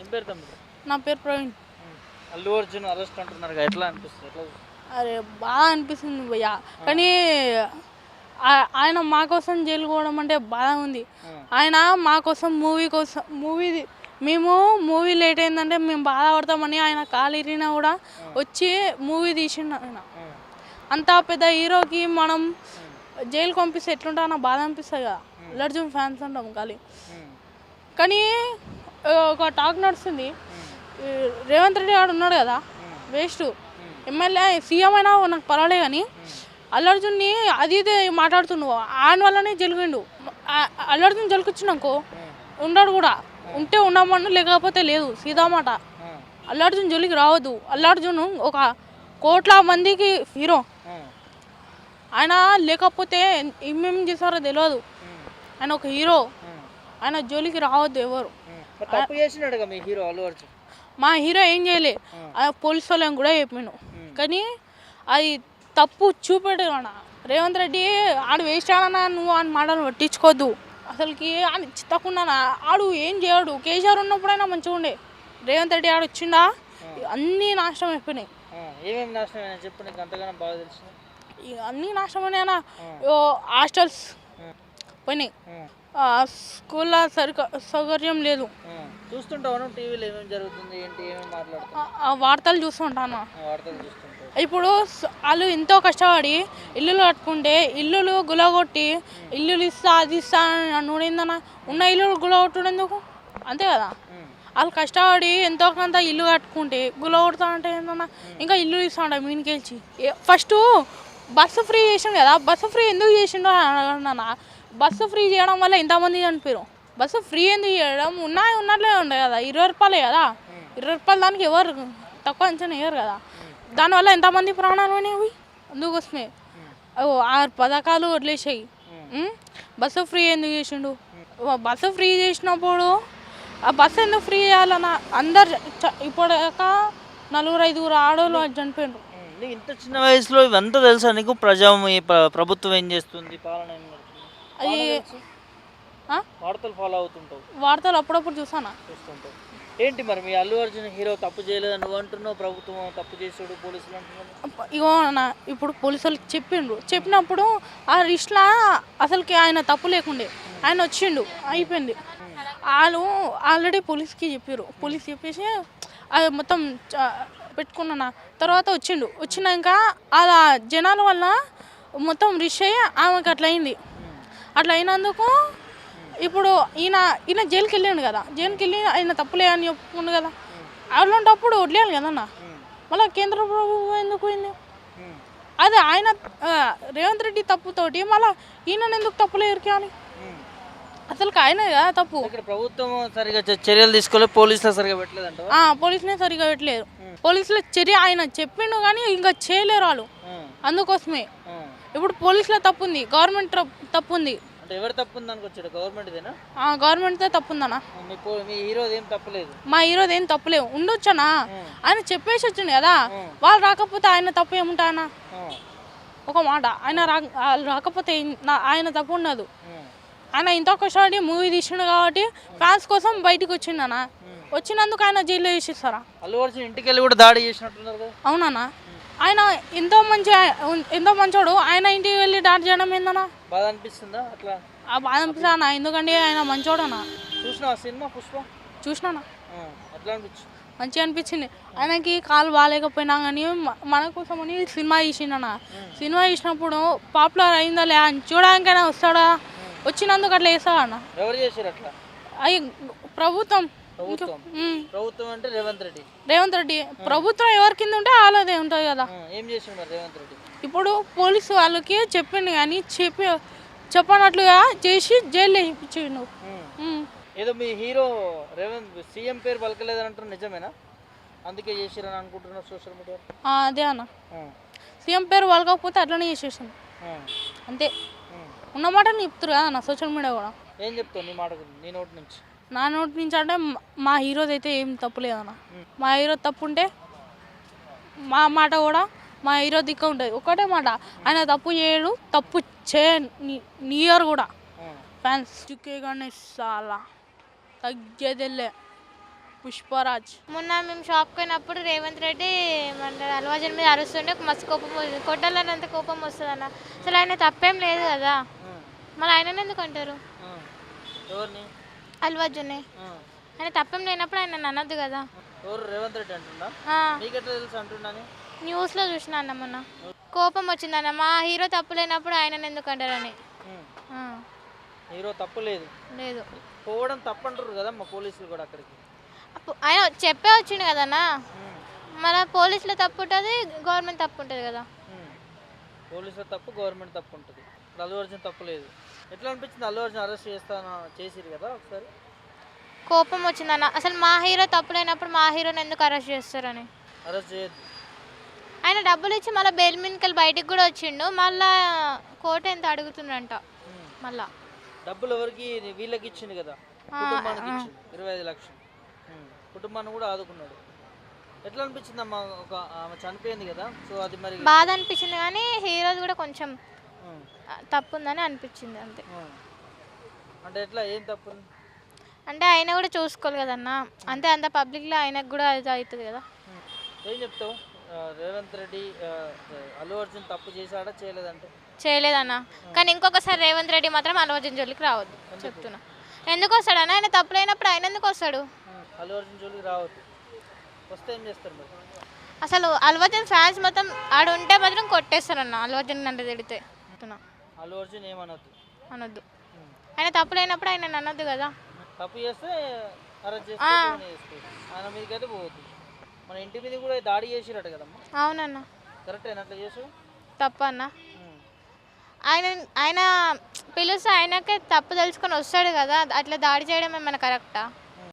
ఏం పేరు తమ్ముడు? నా పేరు ప్రవీణ్. అల్లు అర్జున్ అరెస్ట్ అంటున్నారు, ఎట్లా అనిపిస్తుంది? ఎట్లా అరే బాగా అనిపిస్తుంది భయ్య, కానీ ఆయన మా కోసం జైలు పోవడం అంటే బాగా ఉంది. ఆయన మా కోసం మూవీ మేము మూవీ లేట్ అయిందంటే మేము బాధపడతామని ఆయన కాలు ఇరిగినా కూడా వచ్చి మూవీ తీసిండు. ఆయన అంత పెద్ద హీరోకి మనం జైలు పంపిస్తే ఎట్లుంటా నాకు బాధ అనిపిస్తుంది కదా. అల్లు అర్జున్ ఫ్యాన్స్ అంటాం కానీ ఒక టాక్ నడుస్తుంది, రేవంత్ రెడ్డి గారు ఉన్నాడు కదా వేస్ట్ ఎమ్మెల్యే సీఎం అయినా నాకు పర్వాలే, కానీ అల్లు అర్జున్ని అది ఇది మాట్లాడుతున్నావు ఆయన వల్లనే జలిగిండు. అల్లు అర్జున్ జలికొచ్చినాకో ఉండడు కూడా, ఉంటే ఉండమని లేకపోతే లేదు, సీదామాట. అల్లు అర్జున్ జోలికి రావద్దు. అల్లు అర్జున్ ఒక కోట్ల మందికి హీరో, ఆయన లేకపోతే ఏమేమి చేస్తారో తెలియదు. ఆయన ఒక హీరో, ఆయన జోలికి రావద్దు ఎవరు. మా హీరో ఏం చేయలే, పోలీసు వాళ్ళని కూడా చెప్పాను, కానీ అది తప్పు చూపెట్టాడు. రేవంత్ రెడ్డి ఆడు వేస్ట్ ఆడనా, నువ్వు ఆయన మాటలు పట్టించుకోవద్దు. అసలుకి ఆయన చిత్తకుండా ఆడు ఏం చేయడు. కేసీఆర్ ఉన్నప్పుడైనా మంచిగా ఉండే, రేవంత్ రెడ్డి ఆడు వచ్చిండా అన్నీ నాశనం అయిపోయినాయి. అన్నీ నాశనమైనా, హాస్టల్స్ పోయినాయి, స్కూల్లో సౌకర్యం లేదు. చూస్తుంటాను టీవీలో ఏమేమి జరుగుతుంది ఏంటి, ఏమేమి వార్తలు చూస్తుంటాను. ఇప్పుడు వాళ్ళు ఎంతో కష్టపడి ఇల్లులు కట్టుకుంటే ఇల్లులు గులగొట్టి ఇల్లులు ఇస్తా అది ఇస్తా నూనెందన్నా, ఉన్న ఇల్లులు గులగొట్టడం ఎందుకు? అంతే కదా, వాళ్ళు కష్టపడి ఎంతో కొంత ఇల్లు కట్టుకుంటే గులగొడతా అంటే ఏందన్నా, ఇంకా ఇల్లు ఇస్తా ఉంటా మీనికెళ్ళి. ఫస్ట్ బస్సు ఫ్రీ చేసిండు కదా, బస్సు ఫ్రీ ఎందుకు చేసిండో అన్న. బస్సు ఫ్రీ చేయడం వల్ల ఎంతమంది చనిపోయారు. బస్సు ఫ్రీ ఎందుకు చేయడం, ఉన్నట్లే ఉండే కదా, 20 రూపాయలే కదా, 20 రూపాయలు దానికి ఎవరు తక్కువ అంచనా వేయరు కదా. దానివల్ల ఎంతమంది ప్రాణాలు పోయినాయి. అందుకోసమే 6 పథకాలు వదిలేసాయి. బస్సు ఫ్రీ ఎందుకు చేసిండు? బస్సు ఫ్రీ చేసినప్పుడు ఆ బస్సు ఎందుకు ఫ్రీ చేయాలన్న, అందరు ఇప్పటిదాకా 4-5 ఆడవాళ్ళు చనిపోయిండ్రు. ఇంత చిన్న వయసులో ఇవంతా తెలుసా నీకు? ప్రభుత్వం ఏం చేస్తుంది, పాలన ఏం నడుస్తుంది? అది వార్తలు ఫాలో అవుతుంటావు? వార్తలు అప్పుడప్పుడు చూస్తుంటావు. ఏంటి మరి మీ అల్లు అర్జున్ హీరో తప్పు చేయలేదని నువ్వు అంటున్నావు, ప్రభుత్వం తప్పు చేసాడు పోలీసులు అంటున్నావు. ఇగో ఇప్పుడు పోలీసులు చెప్పినప్పుడు ఆ లిస్టులో అసలుకి ఆయన తప్పు లేకుండే, ఆయన వచ్చిండు అయిపోయింది. వాళ్ళు ఆల్రెడీ పోలీస్కి చెప్పారు, పోలీస్ చెప్పేసి అది మొత్తం పెట్టుకున్నా తర్వాత వచ్చినాక అలా జనాల వల్ల మొత్తం రిష్ అయ్యి ఆమెకు అట్లా అయింది. అట్లా అయినందుకు ఇప్పుడు ఈయన జైలుకి వెళ్ళాడు కదా, జైలుకి వెళ్ళి ఆయన తప్పులే అని చెప్పుకుండు కదా, అలాంటప్పుడు వదిలేయాలి కదన్న. మళ్ళీ కేంద్ర ప్రభుత్వం ఎందుకు పోయింది? అదే ఆయన రేవంత్ రెడ్డి తప్పుతోటి మళ్ళీ ఈయన ఎందుకు తప్పులే ఇరికాలి? అసలు ఆయన కదా తప్పు. ప్రభుత్వం సరిగా చర్యలు తీసుకోలేదు, పోలీసులు సరిగా పెట్టలేదు. పోలీసులే సరిగా పెట్టలేదు. పోలీసుల చర్య ఆయన చెప్పిండు కానీ ఇంకా చేయలేరు వాళ్ళు. అందుకోసమే ఇప్పుడు పోలీసులో తప్పు ఉంది, గవర్నమెంట్ తప్పు ఉంది. ఎవరు తప్పు ఉంది అనుకొచ్చాడు? గవర్నమెంట్దేనా? గవర్నమెంట్దే తప్పు ఉందన్నా. మీ హీరోది ఏం తప్పులేదు? మా హీరోది ఏం తప్పులేవు, ఉండొచ్చనా. ఆయన చెప్పేసి వచ్చిండు కదా, వాళ్ళు రాకపోతే ఆయన తప్పు ఏముంటా అన్న? ఒక మాట, ఆయన రాకపోతే ఆయన తప్పు ఉండదు. ఆయన ఇంత కష్టపడి మూవీ తీసిండు కాబట్టి ఫ్యాన్స్ కోసం బయటకు వచ్చిండనా, వచ్చినందుకు ఆయన జైల్లో వేసిస్తారా? అల్లు అర్జున్ ఇంటికి వెళ్ళి కూడా దాడి చేసినట్టున్నారు కదా. అవునన్నా, ఆయన ఎంతో మంచోడు, ఆయన ఇంటికి వెళ్ళి దాడి చేయడం ఏందన్నా? బాధ అనిపిస్తుందా? అట్లా బాధ అనిపిస్తా, ఎందుకంటే ఆయన మంచోడనా. చూసినా సినిమా పుష్ప? చూసినానా, అట్లా అనిపించింది, మంచిగా అనిపించింది. ఆయనకి కాలు బాగాలేకపోయినా కానీ మన కోసం అని సినిమా తీసిండనా. సినిమా తీసినప్పుడు పాపులర్ అయిందా లే అని చూడడానికైనా వస్తాడా, వచ్చినందుకు అట్లా వేస్తాడన్న. ఎవరు చేశారు అట్లా? అవి ప్రభుత్వం అంటే రేవంత్ రెడ్డి ప్రభుత్వం ఎవరి కింద ఉంటే వాళ్ళదే ఉంటుంది కదా. ఏం చేసిండు రేవంత్ రెడ్డి? ఇప్పుడు పోలీసు వాళ్ళకి చెప్పిండు కానీ చెప్పనట్లుగా చేసి జైలు వేయించిండు. ఏదో మీ హీరో రేవంత్ సీఎం పేరు పలకలేదని అంటారు, నిజమేనా? అందుకే చేసిరని అనుకుంటున్నారు సోషల్ మీడియా. అదే అన్న, సీఎం పేరు పలకపోతే అట్లనే చేసేసాను అంతే. ఉన్నమాట చెప్తారు కదా అన్న సోషల్ మీడియా కూడా. ఏం చెప్తావు నీ మాట, నీ నోటి నుంచి? నా నోటి నుంచి అంటే మా హీరోది అయితే ఏం తప్పు లేదన్న. మా హీరో తప్పు ఉంటే మా మాట కూడా మా హీరో దిక్కు ఉంటుంది. ఒకటే మాట, ఆయన తప్పు చేయడు, తప్పు చేయరు కూడా. ఫ్యాన్స్ చుక్కే కానీ చాలా తగ్గేదిలే. పుష్పరాజ్. మొన్న మేము షాప్కి పోయినప్పుడు రేవంత్ రెడ్డి మన అల్వాజన్ మీద అరుస్తుండే మస్తు కోపం కొట్టాలన్నంత కోపం వస్తుంది అన్న. అసలు ఆయన తప్పేం లేదు కదా, మళ్ళీ ఆయన ఎందుకు అంటారు ఎవరిని? అల్వాజునే. ఆయన తప్పేం లేనప్పుడు ఆయన అనద్దు కదా. ఎవరు? రేవంత్ రెడ్డి అంటుందా? మీకు ఎట్లా తెలుసు అంటున్నాను? న్యూస్లో చూసిన అన్న మొన్న. కోపం వచ్చిందన్న, మా హీరో తప్పు లేనప్పుడు ఆయన ఎందుకు అంటారని. హీరో తప్పు లేదు లేదు పోవడం తప్పంటారు కదా మా పోలీసులు కూడా అక్కడికి. ఆయన చెప్పే వచ్చిండు కదన్నా, మన పోలీసులో తప్పు ఉంటుంది, గవర్నమెంట్ తప్పు ఉంటుంది కదా. పోలీసుల తప్పు, గవర్నమెంట్ తప్పు ఉంటుంది. అల్లు అర్జున్ తప్పు లేదు. ఎట్లా అనిపించింది అల్లు అర్జున్ అరెస్ట్ చేసిరు కదా ఒకసారి? కోపం వచ్చిందన్న, అసలు మా హీరో తప్పు లేనప్పుడు మా హీరోని ఎందుకు అరెస్ట్ చేస్తారని. అరెస్ట్ చేయొద్దు. ఆయన డబ్బులు ఇచ్చి మళ్ళీ బెయిల్ మీదకి బయటికి కూడా వచ్చిండు, మళ్ళా కోర్టు ఎంత అడుగుతుండంట. మళ్ళా డబ్బులు ఎవరికి? వీళ్ళకి ఇచ్చిండు కదా, కుటుంబానికి ఇచ్చిండు 25 లక్షలు. కుటుంబాన్ని కూడా ఆదుకున్నాడు. ఎట్లా అనిపించింది అమ్మా? ఒక ఆమె చనిపోయింది కదా, సో అది మరి బాధ అనిపించింది, కానీ హీరోది కూడా కొంచెం తప్పు ఉందని అనిపించింది అంతే. అంటే ఎట్లా, ఏం తప్పు? అంటే ఆయన కూడా చూసుకోవాలి కదన్నా, అంతే అంత పబ్లిక్లో ఆయనకు కూడా ఇది అవుతుంది కదా. ఏం చెప్తావు? రేవంత్ రెడ్డి అల్లు అర్జున్ తప్పు చేశాడా చేయలేదంటే? చేయలేదన్న, కానీ ఇంకొకసారి రేవంత్ రెడ్డి మాత్రం అల్లు అర్జున్ జోలికి రావద్దు చెప్తున్నా. ఎందుకు వస్తాడన్న? ఆయన తప్పు లేనప్పుడు ఆయన ఎందుకు వస్తాడు? అల్లు అర్జున్ జోలికి రావద్దు. వస్తే ఏం చేస్తారు మరి? అసలు అల్లు అర్జున్ ఫ్యాన్స్ మొత్తం ఆడు ఉంటే మాత్రం కొట్టేస్తారన్న. అల్లు అర్జున్ అంటే తిడితే అల్లు అర్జున్ ఏమనొద్దు అనొద్దు. ఆయన తప్పు లేనప్పుడు ఆయన అనొద్దు కదా. తప్పు చేస్తే అరెస్ట్ చేస్తే ఆయన మీదకి అయితే పోవద్దు. మన ఇంటి మీద కూడా దాడి చేసిరట కదమ్మా? అవునన్న. కరెక్టేనా అట్లా చేసు? తప్పు అన్న. ఆయన ఆయన పిలుస్తే ఆయనకే తప్పు తెలుసుకొని వస్తాడు కదా, అట్లా దాడి చేయడం ఏమన్నా కరెక్టా?